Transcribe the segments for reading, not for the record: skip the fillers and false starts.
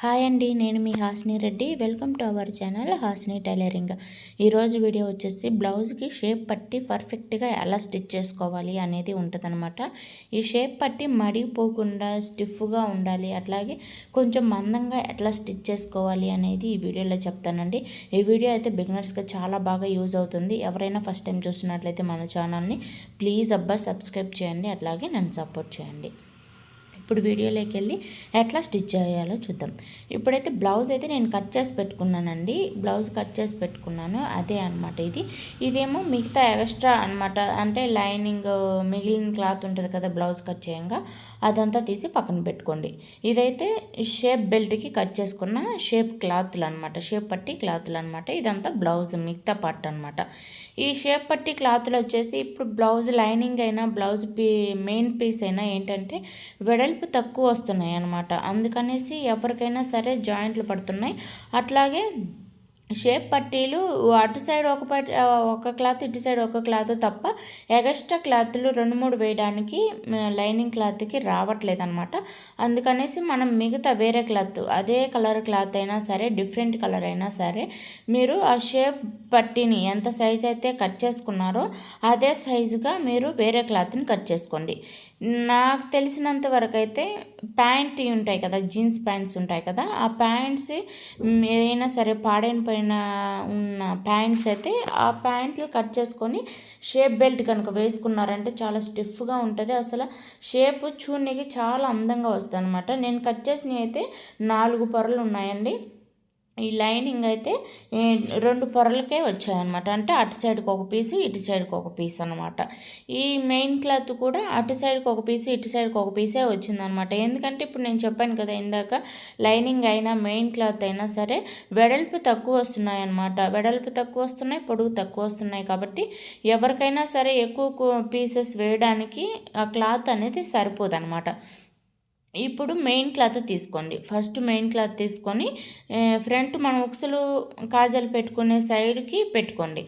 Hi అండి, నేను మీ Hasini Reddy. Welcome to our channel Hasini tailoring. ఈరోజు వీడియో వచ్చేసి బ్లౌజ్కి షేప్ పట్టి పర్ఫెక్ట్గా ఎలా స్టిచ్ చేసుకోవాలి అనేది ఉంటుందన్నమాట. ఈ షేప్ పట్టి మడిపోకుండా స్టిఫ్గా ఉండాలి, అట్లాగే కొంచెం మందంగా ఎట్లా స్టిచ్ చేసుకోవాలి అనేది ఈ వీడియోలో చెప్తానండి. ఈ వీడియో అయితే బిగినర్స్కి చాలా బాగా యూజ్ అవుతుంది. ఎవరైనా ఫస్ట్ టైం చూస్తున్నట్లయితే మన ఛానల్ని ప్లీజ్ సబ్స్క్రైబ్ చేయండి, అట్లాగే నన్ను సపోర్ట్ చేయండి. ఇప్పుడు వీడియోలోకి వెళ్ళి ఎట్లా స్టిచ్ చేయాలో చూద్దాం. ఇప్పుడైతే బ్లౌజ్ అయితే నేను కట్ చేసి పెట్టుకున్నానండి. బ్లౌజ్ కట్ చేసి పెట్టుకున్నాను, అదే అనమాట. ఇదేమో మిగతా ఎక్స్ట్రా అనమాట. అంటే లైనింగ్ మిగిలిన క్లాత్ ఉంటుంది కదా బ్లౌజ్ కట్ చేయంగా, అదంతా తీసి పక్కన పెట్టుకోండి. ఇదైతే షేప్ బెల్ట్కి కట్ చేసుకున్న షేప్ క్లాత్లు అనమాట, షేప్ పట్టి క్లాత్లు అనమాట. ఇదంతా బ్లౌజ్ మిగతా పార్ట్ అనమాట. ఈ షేప్ పట్టి క్లాత్లు వచ్చేసి ఇప్పుడు బ్లౌజ్ లైనింగ్ అయినా బ్లౌజ్ మెయిన్ పీస్ అయినా ఏంటంటే వెడల్పు తక్కువ వస్తున్నాయి అనమాట. అందుకనేసి ఎవరికైనా సరే జాయింట్లు పడుతున్నాయి. అట్లాగే షేప్ పట్టీలు అటు సైడ్ ఒక క్లాత్, ఇటు సైడ్ ఒక క్లాత్ తప్ప ఎగస్ట్రా క్లాత్లు 2-3 వేయడానికి లైనింగ్ క్లాత్కి రావట్లేదు అనమాట. అందుకనేసి మనం మిగతా వేరే క్లాత్, అదే కలర్ క్లాత్ అయినా సరే, డిఫరెంట్ కలర్ అయినా సరే, మీరు ఆ షేప్ పట్టీని ఎంత సైజ్ అయితే కట్ చేసుకున్నారో అదే సైజుగా మీరు వేరే క్లాత్ని కట్ చేసుకోండి. నాకు తెలిసినంత వరకు అయితే ప్యాంట్ ఉంటాయి కదా, జీన్స్ ప్యాంట్స్ ఉంటాయి కదా, ఆ ప్యాంట్స్ ఏదైనా సరే పాడైన ఉన్న ప్యాంట్స్ అయితే ఆ ప్యాంట్లు కట్ చేసుకొని షేప్ బెల్ట్ కనుక వేసుకున్నారంటే చాలా స్టిఫ్గా ఉంటుంది. అసలు షేప్ చూడడానికి చాలా అందంగా వస్తుంది అనమాట. నేను కట్ చేసినవి అయితే 4 పొరలు ఉన్నాయండి. ఈ లైనింగ్ అయితే 2 పొరలకే వచ్చాయన్నమాట. అంటే అటు సైడ్కి ఒక పీసు, ఇటు సైడ్కి ఒక పీస్ అనమాట. ఈ మెయిన్ క్లాత్ కూడా అటు సైడ్కి ఒక పీసు, ఇటు సైడ్కి ఒక పీసే వచ్చిందనమాట. ఎందుకంటే ఇప్పుడు నేను చెప్పాను కదా ఇందాక, లైనింగ్ అయినా మెయిన్ క్లాత్ అయినా సరే వెడల్పు తక్కువ వస్తున్నాయి అన్నమాట. వెడల్పు తక్కువ వస్తున్నాయి, పొడుగు తక్కువ వస్తున్నాయి. కాబట్టి ఎవరికైనా సరే ఎక్కువ పీసెస్ వేయడానికి ఆ క్లాత్ అనేది సరిపోదన్నమాట. ఇప్పుడు మెయిన్ క్లాత్ తీసుకోండి. ఫస్ట్ మెయిన్ క్లాత్ తీసుకొని ఫ్రంట్ మనం ఉక్సులు కాజలు పెట్టుకునే సైడ్కి పెట్టుకోండి.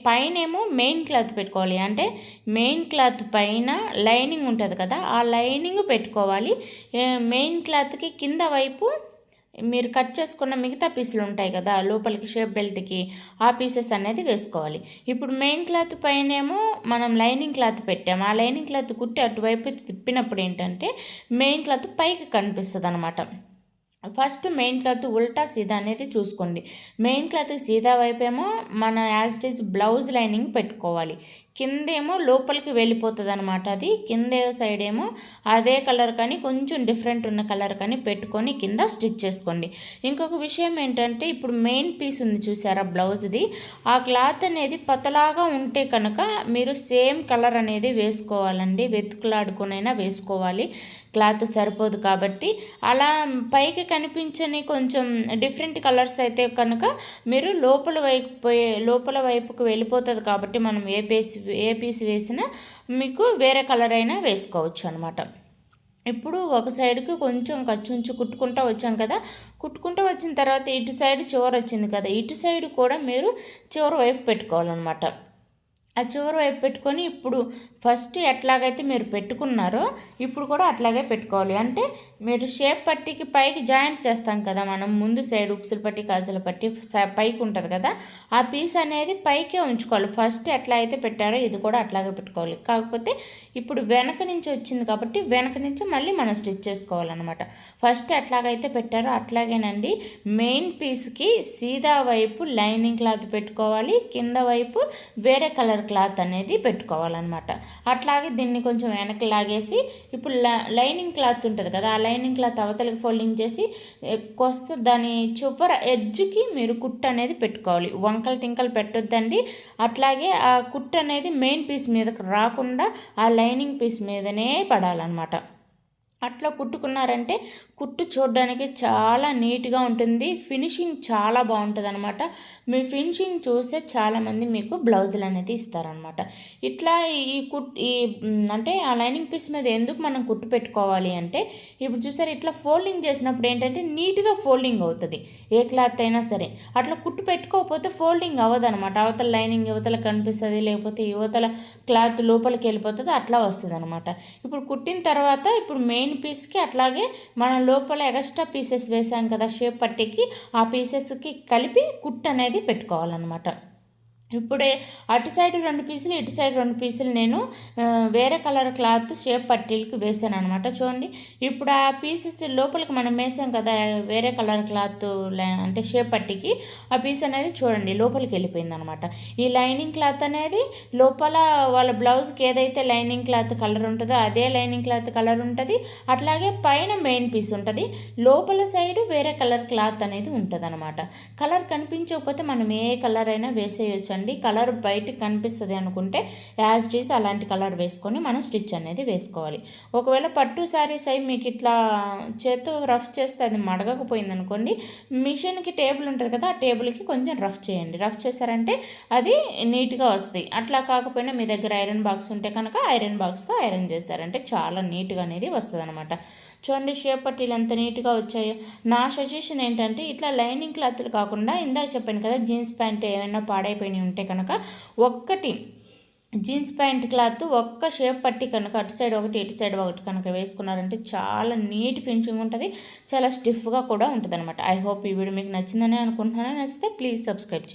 పైనేమో మెయిన్ క్లాత్ పెట్టుకోవాలి. అంటే మెయిన్ క్లాత్ పైన లైనింగ్ ఉంటుంది కదా, ఆ లైనింగ్ పెట్టుకోవాలి. మెయిన్ క్లాత్కి కింద వైపు మీరు కట్ చేసుకున్న మిగతా పీసులు ఉంటాయి కదా లోపలికి షేప్ బెల్ట్కి, ఆ పీసెస్ అనేది వేసుకోవాలి. ఇప్పుడు మెయిన్ క్లాత్ పైనేమో మనం లైనింగ్ క్లాత్ పెట్టాము. ఆ లైనింగ్ క్లాత్ కుట్టి అటువైపు తిప్పినప్పుడు ఏంటంటే మెయిన్ క్లాత్ పైకి కనిపిస్తుంది అనమాట. ఫస్ట్ మెయిన్ క్లాత్ ఉల్టా సీదా అనేది చూసుకోండి. మెయిన్ క్లాత్ సీదా వైపేమో మన as it is blouse lining పెట్టుకోవాలి. కిందేమో లోపలికి వెళ్ళిపోతుంది అనమాట. అది కింద సైడ్ ఏమో అదే కలర్ కానీ కొంచెం డిఫరెంట్ ఉన్న కలర్ కానీ పెట్టుకొని కింద స్టిచ్ చేసుకోండి. ఇంకొక విషయం ఏంటంటే ఇప్పుడు మెయిన్ పీస్ ఉంది చూసారా బ్లౌజ్ది, ఆ క్లాత్ అనేది పతలాగా ఉంటే కనుక మీరు సేమ్ కలర్ అనేది వేసుకోవాలండి. వెతుకులాడుకునైనా వేసుకోవాలి, క్లాత్ సరిపోదు కాబట్టి. అలా పైకి కనిపించని కొంచెం డిఫరెంట్ కలర్స్ అయితే కనుక మీరు లోపల వైపుకు వెళ్ళిపోతుంది కాబట్టి మనం ఏ పీస్ వేసినా మీకు వేరే కలర్ అయినా వేసుకోవచ్చు అనమాట. ఇప్పుడు ఒక సైడ్కి కొంచెం ఖర్చుంచి కుట్టుకుంటూ వచ్చాం కదా, కుట్టుకుంటూ వచ్చిన తర్వాత ఇటు సైడ్ చివరి వచ్చింది కదా, ఇటు సైడ్ కూడా మీరు చివరి వైపు పెట్టుకోవాలన్నమాట. ఆ చివరి వైపు పెట్టుకొని ఇప్పుడు ఫస్ట్ ఎట్లాగైతే మీరు పెట్టుకున్నారో ఇప్పుడు కూడా అట్లాగే పెట్టుకోవాలి. అంటే మీరు షేప్ పట్టికి పైకి జాయింట్ చేస్తాం కదా మనం, ముందు సైడ్ ఉక్సులు పట్టి కాజల పట్టి పైకి ఉంటుంది కదా, ఆ పీస్ అనేది పైకే ఉంచుకోవాలి. ఫస్ట్ ఎట్లా అయితే పెట్టారో ఇది కూడా అట్లాగే పెట్టుకోవాలి. కాకపోతే ఇప్పుడు వెనక నుంచి వచ్చింది కాబట్టి వెనక నుంచి మళ్ళీ మనం స్టిచ్ చేసుకోవాలన్నమాట. ఫస్ట్ ఎట్లాగైతే పెట్టారో అట్లాగేనండి. మెయిన్ పీస్కి సీదా వైపు లైనింగ్ క్లాత్ పెట్టుకోవాలి, కింద వైపు వేరే కలర్ క్లాత్ అనేది పెట్టుకోవాలన్నమాట. అట్లాగే దీన్ని కొంచెం వెనక్కి లాగేసి ఇప్పుడు లైనింగ్ క్లాత్ ఉంటుంది కదా, ఆ లైనింగ్ క్లాత్ అవతలకి ఫోల్డింగ్ చేసి దాని చివర ఎడ్జ్కి మీరు కుట్టు అనేది పెట్టుకోవాలి. వంకలు టింకలు పెట్టొద్దండి. అట్లాగే ఆ కుట్టు అనేది మెయిన్ పీస్ మీదకి రాకుండా ఆ లైనింగ్ పీస్ మీదనే పడాలన్నమాట. అట్లా కుట్టుకున్నారంటే కుట్టు చూడడానికి చాలా నీట్గా ఉంటుంది, ఫినిషింగ్ చాలా బాగుంటుంది అనమాట. మీ ఫినిషింగ్ చూస్తే చాలామంది మీకు బ్లౌజులు అనేది ఇస్తారనమాట. ఇట్లా అంటే ఆ లైనింగ్ పీస్ మీద ఎందుకు మనం కుట్టు పెట్టుకోవాలి అంటే, ఇప్పుడు చూసారు ఇట్లా ఫోల్డింగ్ చేసినప్పుడు ఏంటంటే నీట్గా ఫోల్డింగ్ అవుతుంది ఏ క్లాత్ అయినా సరే. అట్లా కుట్టు పెట్టుకోకపోతే ఫోల్డింగ్ అవ్వదు అనమాట. అవతల లైనింగ్ యువతల కనిపిస్తుంది, లేకపోతే యువతల క్లాత్ లోపలికి వెళ్ళిపోతుంది, అట్లా వస్తుంది అనమాట. ఇప్పుడు కుట్టిన తర్వాత ఇప్పుడు మెయిన్ పీస్కి అట్లాగే మనం లోపల ఎక్స్ట్రా పీసెస్ వేసాం కదా షేప్ పట్టీకి, ఆ పీసెస్కి కలిపి కుట్టు అనేది పెట్టుకోవాలన్నమాట. ఇప్పుడే అటు సైడ్ 2 పీసులు, ఇటు సైడ్ 2 పీసులు నేను వేరే కలర్ క్లాత్ షేప్ పట్టీలకు వేసాను అనమాట. చూడండి, ఇప్పుడు ఆ పీసెస్ లోపలికి మనం వేసాం కదా వేరే కలర్ క్లాత్ అంటే షేప్ పట్టీకి, ఆ పీస్ అనేది చూడండి లోపలికి వెళ్ళిపోయింది అనమాట. ఈ లైనింగ్ క్లాత్ అనేది లోపల వాళ్ళ బ్లౌజ్కి ఏదైతే లైనింగ్ క్లాత్ కలర్ ఉంటుందో అదే లైనింగ్ క్లాత్ కలర్ ఉంటుంది. అట్లాగే పైన మెయిన్ పీస్ ఉంటుంది, లోపల సైడ్ వేరే కలర్ క్లాత్ అనేది ఉంటుంది అనమాట. కలర్ కనిపించకపోతే మనం ఏ కలర్ అయినా వేసేయచ్చు. కలర్ బయటకు కనిపిస్తుంది అనుకుంటే యాజ్ ఇట్ ఈస్ అలాంటి కలర్ వేసుకొని మనం స్టిచ్ అనేది వేసుకోవాలి. ఒకవేళ పట్టు శారీస్ అయి మీకు ఇట్లా చేత్తో రఫ్ చేస్తే అది మడగకపోయింది అనుకోండి, మిషన్కి టేబుల్ ఉంటుంది కదా, ఆ టేబుల్కి కొంచెం రఫ్ చేయండి. రఫ్ చేశారంటే అది నీట్గా వస్తాయి. అట్లా కాకపోయినా మీ దగ్గర ఐరన్ బాక్స్ ఉంటే కనుక ఐరన్ బాక్స్తో ఐరన్ చేశారంటే చాలా నీట్గా అనేది వస్తుంది అనమాట. చూడండి షేప్ పట్టీలు ఎంత నీట్గా వచ్చాయో. నా సజెషన్ ఏంటంటే ఇట్లా లైనింగ్ క్లాత్లు కాకుండా ఇందాక చెప్పాను కదా జీన్స్ ప్యాంట్ ఏమైనా పాడైపోయినాయి ఉంటే కనుక ఒక్కటి జీన్స్ ప్యాంట్ క్లాత్ ఒక్క షేప్ పట్టి కనుక అటు సైడ్ ఒకటి ఇటు సైడ్ ఒకటి కనుక వేసుకున్నారంటే చాలా నీట్ ఫినిషింగ్ ఉంటుంది, చాలా స్టిఫ్గా కూడా ఉంటుంది అనమాట. ఐ హోప్ ఈ వీడియో మీకు నచ్చిందని అనుకుంటున్నాను. నచ్చితే ప్లీజ్ సబ్స్క్రైబ్ చేయండి.